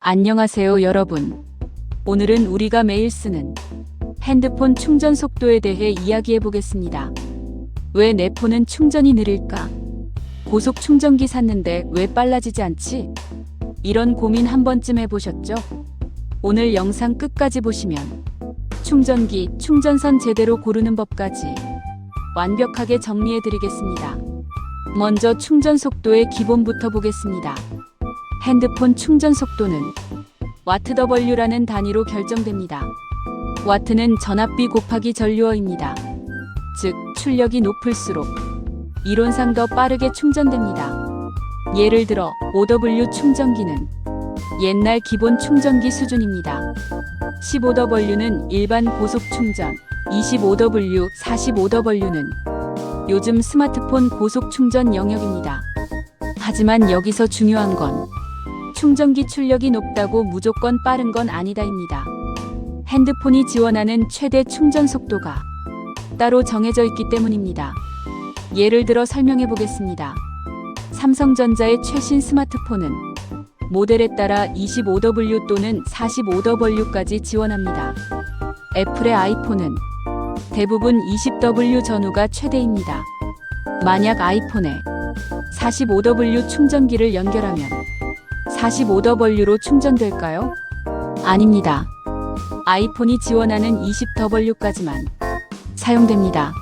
안녕하세요, 여러분. 오늘은 우리가 매일 쓰는 핸드폰 충전 속도에 대해 이야기해 보겠습니다. 왜 내 폰은 충전이 느릴까? 고속 충전기 샀는데 왜 빨라지지 않지? 이런 고민 한 번쯤 해보셨죠? 오늘 영상 끝까지 보시면 충전기, 충전선 제대로 고르는 법까지 완벽하게 정리해 드리겠습니다. 먼저 충전 속도의 기본부터 보겠습니다. 핸드폰 충전 속도는 W라는 단위로 결정됩니다. 와트는 전압비 곱하기 전류어입니다. 즉, 출력이 높을수록 이론상 더 빠르게 충전됩니다. 예를 들어 5W 충전기는 옛날 기본 충전기 수준입니다. 15W는 일반 고속 충전, 25W, 45W는 요즘 스마트폰 고속 충전 영역입니다. 하지만 여기서 중요한 건 충전기 출력이 높다고 무조건 빠른 건 아니다입니다. 핸드폰이 지원하는 최대 충전 속도가 따로 정해져 있기 때문입니다. 예를 들어 설명해 보겠습니다. 삼성전자의 최신 스마트폰은 모델에 따라 25W 또는 45W까지 지원합니다. 애플의 아이폰은 대부분 20W 전후가 최대입니다. 만약 아이폰에 45W 충전기를 연결하면 45W로 충전될까요? 아닙니다. 아이폰이 지원하는 20W까지만 사용됩니다.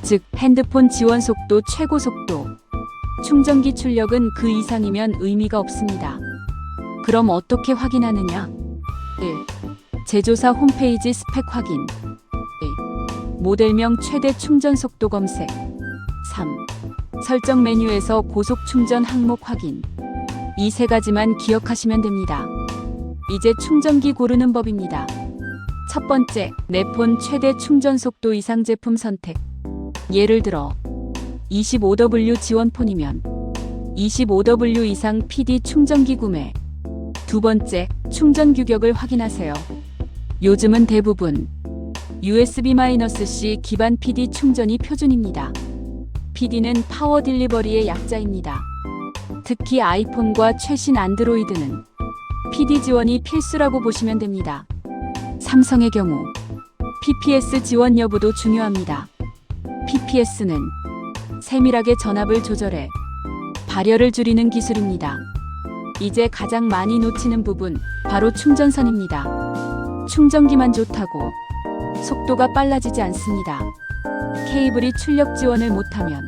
즉, 핸드폰 지원 속도 최고 속도, 충전기 출력은 그 이상이면 의미가 없습니다. 그럼 어떻게 확인하느냐? 1. 제조사 홈페이지 스펙 확인. 2. 모델명 최대 충전 속도 검색. 3. 설정 메뉴에서 고속 충전 항목 확인. 이 세 가지만 기억하시면 됩니다. 이제 충전기 고르는 법입니다. 첫 번째, 내 폰 최대 충전 속도 이상 제품 선택. 예를 들어 25W 지원 폰이면 25W 이상 PD 충전기 구매. 두 번째, 충전 규격을 확인하세요. 요즘은 대부분 USB-C 기반 PD 충전이 표준입니다. PD는 파워 딜리버리의 약자입니다. 특히 아이폰과 최신 안드로이드는 PD 지원이 필수라고 보시면 됩니다. 삼성의 경우 PPS 지원 여부도 중요합니다. PPS는 세밀하게 전압을 조절해 발열을 줄이는 기술입니다. 이제 가장 많이 놓치는 부분, 바로 충전선입니다. 충전기만 좋다고 속도가 빨라지지 않습니다. 케이블이 출력 지원을 못하면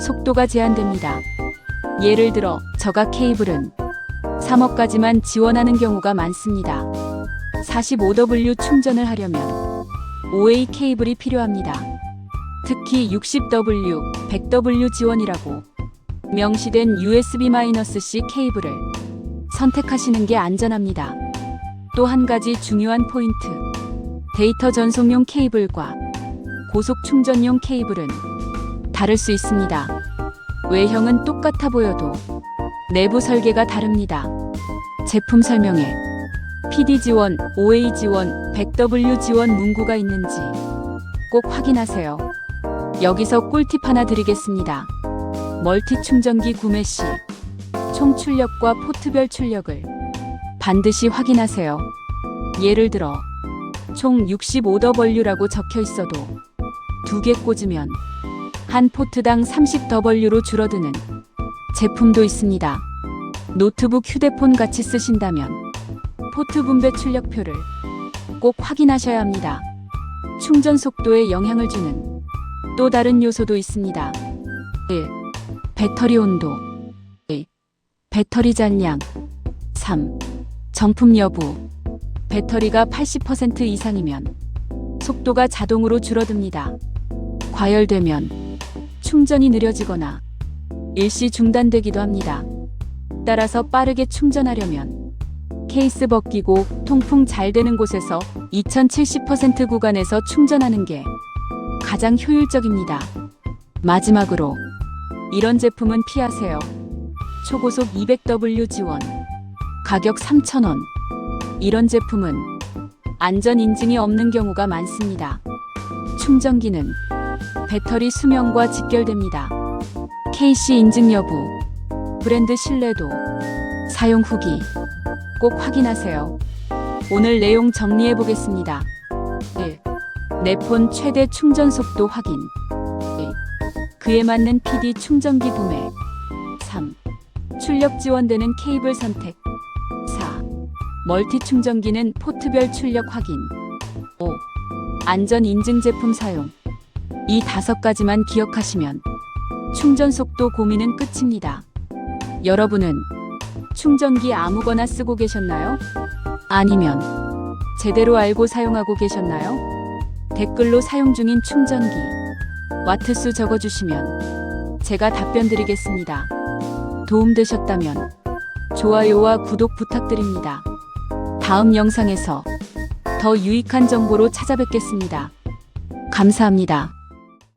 속도가 제한됩니다. 예를 들어 저가 케이블은 3호까지만 지원하는 경우가 많습니다. 45W 충전을 하려면 5A 케이블이 필요합니다. 특히 60W, 100W 지원이라고 명시된 USB-C 케이블을 선택하시는 게 안전합니다. 또 한 가지 중요한 포인트, 데이터 전송용 케이블과 고속 충전용 케이블은 다를 수 있습니다. 외형은 똑같아 보여도 내부 설계가 다릅니다. 제품 설명에 PD 지원, 5A 지원, 100W 지원 문구가 있는지 꼭 확인하세요. 여기서 꿀팁 하나 드리겠습니다. 멀티 충전기 구매 시 총 출력과 포트별 출력을 반드시 확인하세요. 예를 들어 총 65W라고 적혀 있어도 2개 꽂으면 한 포트당 30W로 줄어드는 제품도 있습니다. 노트북, 휴대폰 같이 쓰신다면 포트 분배 출력표를 꼭 확인하셔야 합니다. 충전 속도에 영향을 주는 또 다른 요소도 있습니다. 1. 배터리 온도. 2. 배터리 잔량. 3. 정품 여부. 배터리가 80% 이상이면 속도가 자동으로 줄어듭니다. 과열되면 충전이 느려지거나 일시 중단되기도 합니다. 따라서 빠르게 충전하려면 케이스 벗기고 통풍 잘 되는 곳에서 2070% 구간에서 충전하는 게 가장 효율적입니다. 마지막으로 이런 제품은 피하세요. 초고속 200W 지원, 가격 3,000원. 이런 제품은 안전 인증이 없는 경우가 많습니다. 충전기는 배터리 수명과 직결됩니다. KC 인증 여부, 브랜드 신뢰도, 사용 후기, 꼭 확인하세요. 오늘 내용 정리해 보겠습니다. 1. 내 폰 최대 충전 속도 확인. 2. 그에 맞는 PD 충전기 구매. 3. 출력 지원되는 케이블 선택. 4. 멀티 충전기는 포트별 출력 확인. 5. 안전 인증 제품 사용. 이 5가지만 기억하시면 충전 속도 고민은 끝입니다. 여러분은 충전기 아무거나 쓰고 계셨나요? 아니면 제대로 알고 사용하고 계셨나요? 댓글로 사용 중인 충전기 와트수 적어주시면 제가 답변 드리겠습니다. 도움되셨다면 좋아요와 구독 부탁드립니다. 다음 영상에서 더 유익한 정보로 찾아뵙겠습니다. 감사합니다.